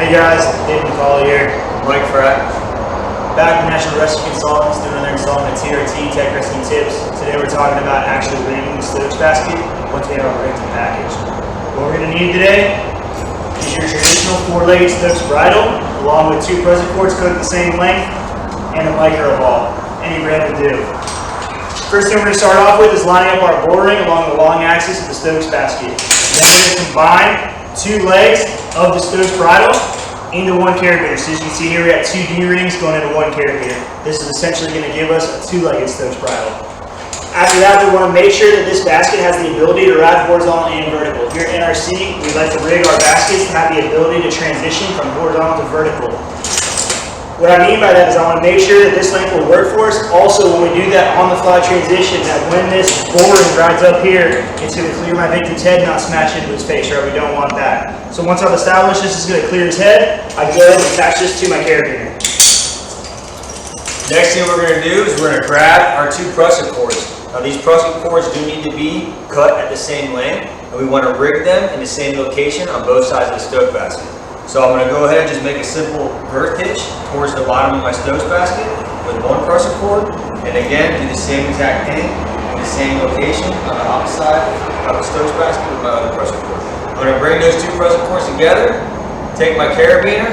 Hey guys, Dave McCall here, Mike Fratt. Back with National Rescue Consultants doing another installment of TRT Tech Rescue Tips. Today we're talking about actually rigging the Stokes basket once we have our rigged and packaged. What we're going to need today is your traditional 4-legged Stokes bridle, along with 2 present cords coated the same length, and a micro ball. Any brand will do. First thing we're going to start off with is lining up our bore ring along the long axis of the Stokes basket. Then we're going to combine 2 legs of the Stokes bridle into 1 carabiner. So as you can see here, we got 2 D-rings going into 1 carabiner. This is essentially going to give us a 2-legged Stokes bridle. After that, we want to make sure that this basket has the ability to ride horizontal and vertical. Here at NRC, we like to rig our baskets to have the ability to transition from horizontal to vertical. What I mean by that is I want to make sure that this length will work for us. Also, when we do that on-the-fly transition, that when this boring rides up here, it's going to clear my victim's head, not smash into his face, right? We don't want that. So once I've established this is going to clear his head, I go ahead and attach this to my carabiner. Next thing we're going to do is we're going to grab our 2 prusik cords. Now these prusik cords do need to be cut at the same length, and we want to rig them in the same location on both sides of the Stokes basket. So I'm going to go ahead and just make a simple girth hitch towards the bottom of my Stokes basket with 1 prusik cord, and again do the same exact thing in the same location on the opposite side of the Stokes basket with my other prusik cord. I'm going to bring those 2 prusik cords together, take my carabiner,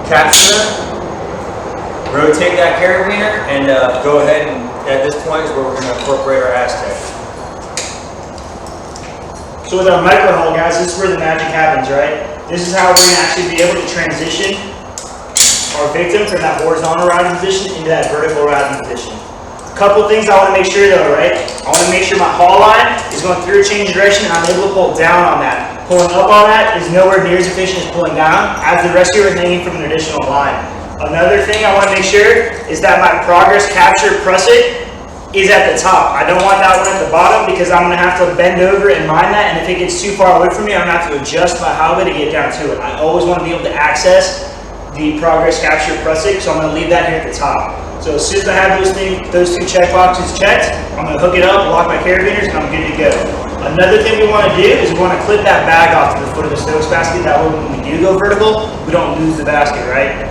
capture them, rotate that carabiner, and go ahead and at this point is where we're going to incorporate our Aztec. So with our micro hull, guys, this is where the magic happens, right? This is how we're going to actually be able to transition our victim from that horizontal riding position into that vertical riding position. A couple things I want to make sure though, right? I want to make sure my haul line is going through a change of direction and I'm able to pull down on that. Pulling up on that is nowhere near as efficient as pulling down, as the rescuer is hanging from an additional line. Another thing I want to make sure is that my progress capture prusik is at the top. I don't want that one at the bottom because I'm going to have to bend over and mine that, and if it gets too far away from me, I'm going to have to adjust my howdah to get down to it. I always want to be able to access the progress capture prusik, so I'm going to leave that here at the top. So as soon as I have those 2 check boxes checked, I'm going to hook it up, lock my carabiners, and I'm good to go. Another thing we want to do is we want to clip that bag off to the foot of the Stokes basket. That way when we do go vertical, we don't lose the basket, right?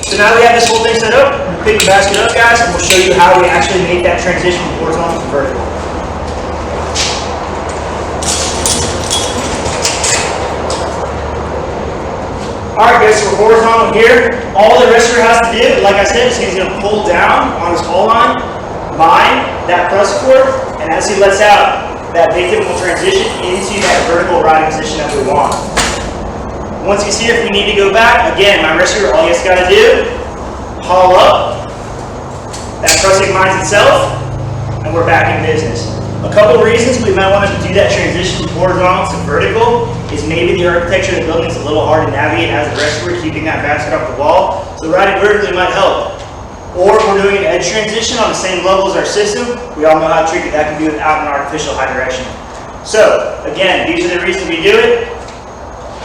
So now that we have this whole thing set up, we're going to pick the basket up, guys, and we'll show you how we actually make that transition from horizontal to vertical. Alright guys, so we're horizontal here. All the rescuer has to do, like I said, is he's going to pull down on his haul line, mine that prusik cord, and as he lets out, that victim will transition into that vertical riding position that we want. Once he's here, if we need to go back, again, my rescuer, all he's got to do, haul up, that prusik mines itself, and we're back in business. A couple reasons we might want to do that transition from horizontal to vertical is maybe the architecture of the building is a little hard to navigate as the rescuer, keeping that basket off the wall, so riding vertically might help. Or if we're doing an edge transition on the same level as our system, we all know how tricky that can be without an artificial high direction. So, again, these are the reasons we do it.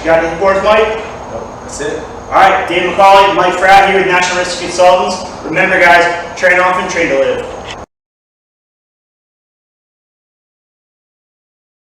You got anything for us, Mike? Nope, that's it. Alright, Dave McCall, Mike Fratt here with National Rescue Consultants. Remember guys, train often, train to live.